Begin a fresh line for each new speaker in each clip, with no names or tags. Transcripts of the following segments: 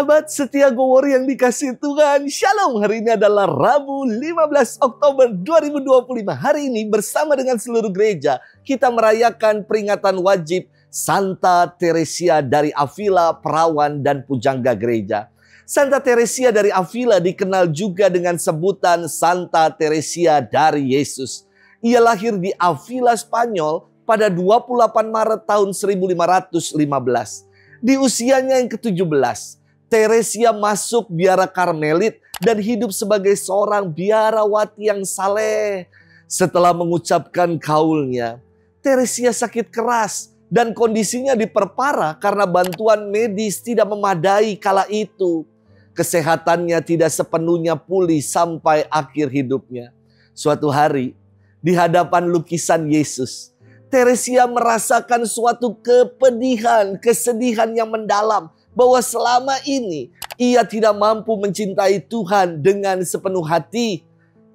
Sahabat setia Gowor yang dikasihi Tuhan, Shalom. Hari ini adalah Rabu 15 Oktober 2025. Hari ini bersama dengan seluruh gereja, kita merayakan peringatan wajib Santa Teresia dari Avila, perawan dan pujangga gereja. Santa Teresia dari Avila dikenal juga dengan sebutan Santa Teresia dari Yesus. Ia lahir di Avila, Spanyol pada 28 Maret tahun 1515. Di usianya yang ke-17, Teresia masuk biara Karmelit dan hidup sebagai seorang biarawati yang saleh. Setelah mengucapkan kaulnya, Teresia sakit keras dan kondisinya diperparah karena bantuan medis tidak memadai kala itu. Kesehatannya tidak sepenuhnya pulih sampai akhir hidupnya. Suatu hari, di hadapan lukisan Yesus, Teresia merasakan suatu kepedihan, kesedihan yang mendalam. Bahwa selama ini ia tidak mampu mencintai Tuhan dengan sepenuh hati.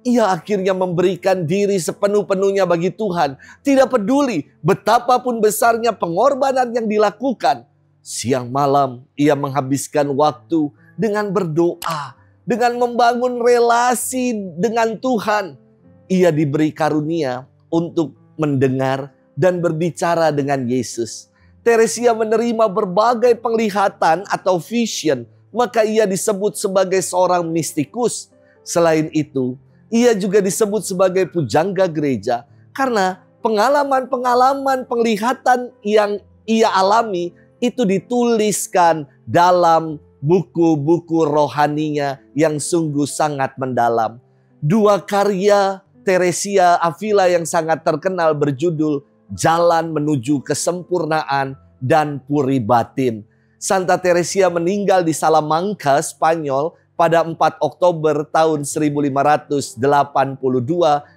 Ia akhirnya memberikan diri sepenuh-penuhnya bagi Tuhan. Tidak peduli betapapun besarnya pengorbanan yang dilakukan. Siang malam ia menghabiskan waktu dengan berdoa, dengan membangun relasi dengan Tuhan. Ia diberi karunia untuk mendengar dan berbicara dengan Yesus. Teresia menerima berbagai penglihatan atau vision, maka ia disebut sebagai seorang mistikus. Selain itu, ia juga disebut sebagai pujangga gereja karena pengalaman-pengalaman penglihatan yang ia alami itu dituliskan dalam buku-buku rohaninya yang sungguh sangat mendalam. Dua karya Teresia Avila yang sangat terkenal berjudul Jalan Menuju Kesempurnaan dan Puri Batin. Santa Teresia meninggal di Salamanca, Spanyol pada 4 Oktober tahun 1582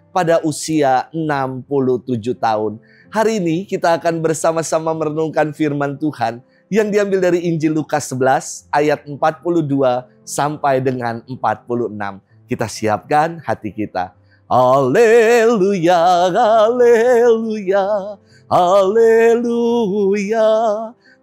pada usia 67 tahun. Hari ini kita akan bersama-sama merenungkan firman Tuhan yang diambil dari Injil Lukas 11 ayat 42 sampai dengan 46. Kita siapkan hati kita. Haleluya, haleluya, haleluya.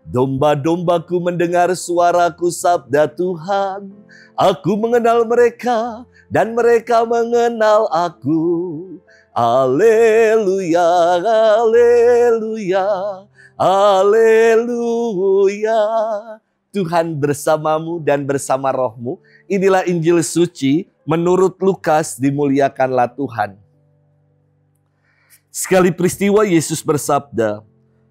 Domba-dombaku mendengar suaraku, sabda Tuhan. Aku mengenal mereka dan mereka mengenal aku. Haleluya, haleluya, haleluya. Tuhan bersamamu dan bersama rohmu. Inilah Injil suci menurut Lukas, dimuliakanlah Tuhan. Sekali peristiwa Yesus bersabda,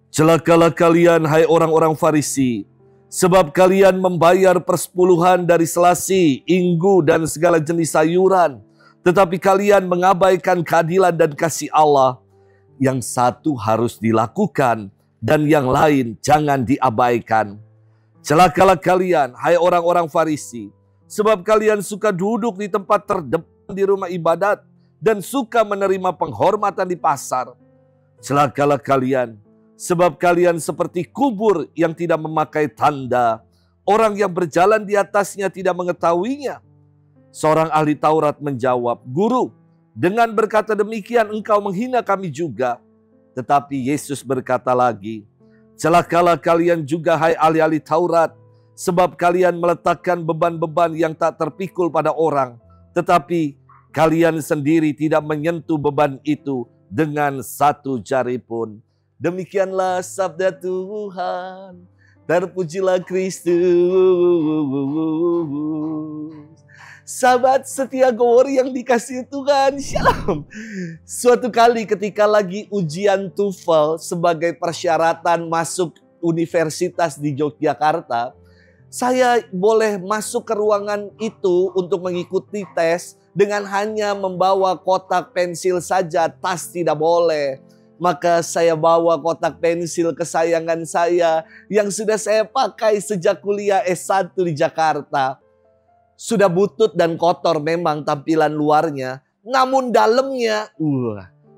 "Celakalah kalian hai orang-orang Farisi, sebab kalian membayar persepuluhan dari selasi, inggu dan segala jenis sayuran, tetapi kalian mengabaikan keadilan dan kasih Allah. Yang satu harus dilakukan dan yang lain jangan diabaikan. Celakalah kalian hai orang-orang Farisi, sebab kalian suka duduk di tempat terdepan di rumah ibadat dan suka menerima penghormatan di pasar. Celakalah kalian, sebab kalian seperti kubur yang tidak memakai tanda. Orang yang berjalan di atasnya tidak mengetahuinya." Seorang ahli Taurat menjawab, "Guru, dengan berkata demikian engkau menghina kami juga." Tetapi Yesus berkata lagi, "Celakalah kalian juga hai ahli-ahli Taurat, sebab kalian meletakkan beban-beban yang tak terpikul pada orang, tetapi kalian sendiri tidak menyentuh beban itu dengan satu jari pun." Demikianlah sabda Tuhan. Terpujilah Kristus. Sahabat setia Gowor yang dikasihi Tuhan, Shalom. Suatu kali ketika lagi ujian TOEFL sebagai persyaratan masuk universitas di Yogyakarta, saya boleh masuk ke ruangan itu untuk mengikuti tes dengan hanya membawa kotak pensil saja, tas tidak boleh. Maka saya bawa kotak pensil kesayangan saya yang sudah saya pakai sejak kuliah S1 di Jakarta. Sudah butut dan kotor memang tampilan luarnya, namun dalamnya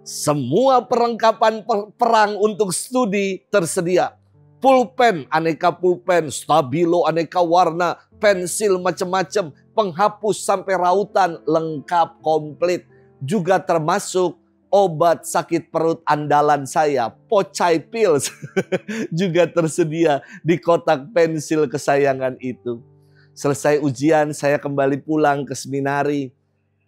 semua perlengkapan perang untuk studi tersedia. Pulpen, aneka pulpen, stabilo aneka warna, pensil macam-macam, penghapus sampai rautan lengkap komplit. Juga termasuk obat sakit perut andalan saya, Pocai Pills, juga tersedia di kotak pensil kesayangan itu. Selesai ujian, saya kembali pulang ke seminari.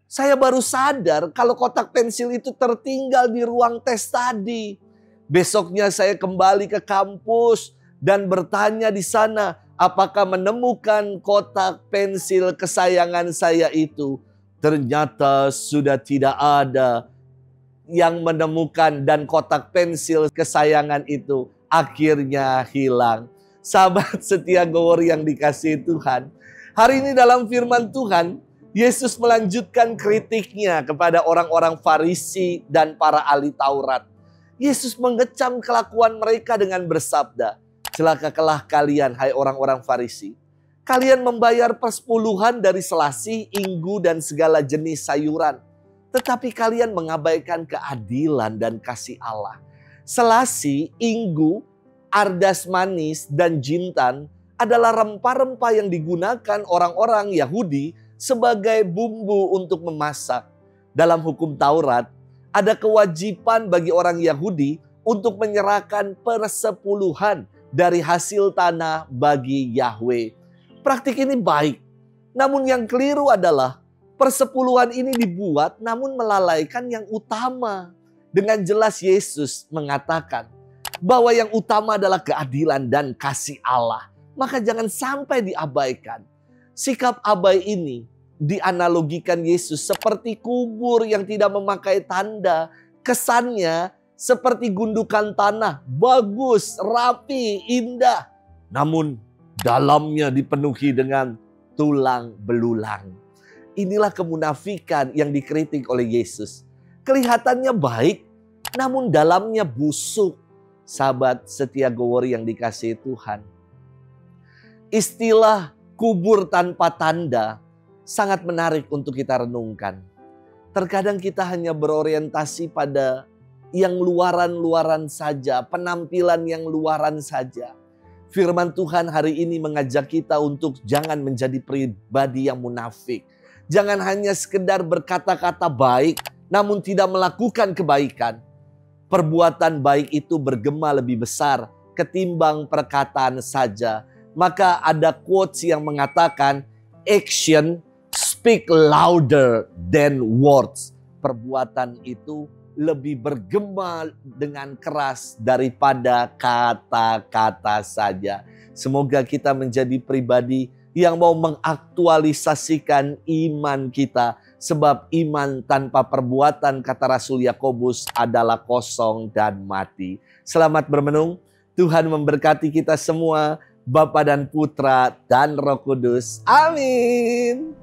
Saya baru sadar kalau kotak pensil itu tertinggal di ruang tes tadi. Besoknya saya kembali ke kampus dan bertanya di sana, apakah menemukan kotak pensil kesayangan saya itu. Ternyata sudah tidak ada yang menemukan, dan kotak pensil kesayangan itu akhirnya hilang. Sahabat setia Gowor yang dikasihi Tuhan, hari ini dalam firman Tuhan, Yesus melanjutkan kritiknya kepada orang-orang Farisi dan para ahli Taurat. Yesus mengecam kelakuan mereka dengan bersabda, "Celakalah kalian, hai orang-orang Farisi. Kalian membayar persepuluhan dari selasih, inggu, dan segala jenis sayuran. Tetapi kalian mengabaikan keadilan dan kasih Allah. Selasih, inggu, ardas manis, dan jintan adalah rempah-rempah yang digunakan orang-orang Yahudi sebagai bumbu untuk memasak. Dalam hukum Taurat, ada kewajiban bagi orang Yahudi untuk menyerahkan persepuluhan dari hasil tanah bagi Yahweh. Praktik ini baik, namun yang keliru adalah persepuluhan ini dibuat namun melalaikan yang utama. Dengan jelas Yesus mengatakan bahwa yang utama adalah keadilan dan kasih Allah. Maka jangan sampai diabaikan. Sikap abai ini dianalogikan Yesus seperti kubur yang tidak memakai tanda. Kesannya seperti gundukan tanah, bagus, rapi, indah. Namun dalamnya dipenuhi dengan tulang belulang. Inilah kemunafikan yang dikritik oleh Yesus. Kelihatannya baik, namun dalamnya busuk. Sahabat setia Gowor yang dikasihi Tuhan, istilah kubur tanpa tanda sangat menarik untuk kita renungkan. Terkadang kita hanya berorientasi pada yang luaran-luaran saja, penampilan yang luaran saja. Firman Tuhan hari ini mengajak kita untuk jangan menjadi pribadi yang munafik. Jangan hanya sekedar berkata-kata baik, namun tidak melakukan kebaikan. Perbuatan baik itu bergema lebih besar ketimbang perkataan saja. Maka ada quotes yang mengatakan, action speak louder than words. Perbuatan itu lebih bergema dengan keras daripada kata-kata saja. Semoga kita menjadi pribadi yang mau mengaktualisasikan iman kita. Sebab iman tanpa perbuatan, kata Rasul Yakobus, adalah kosong dan mati. Selamat bermenung. Tuhan memberkati kita semua. Bapa dan Putra dan Roh Kudus. Amin.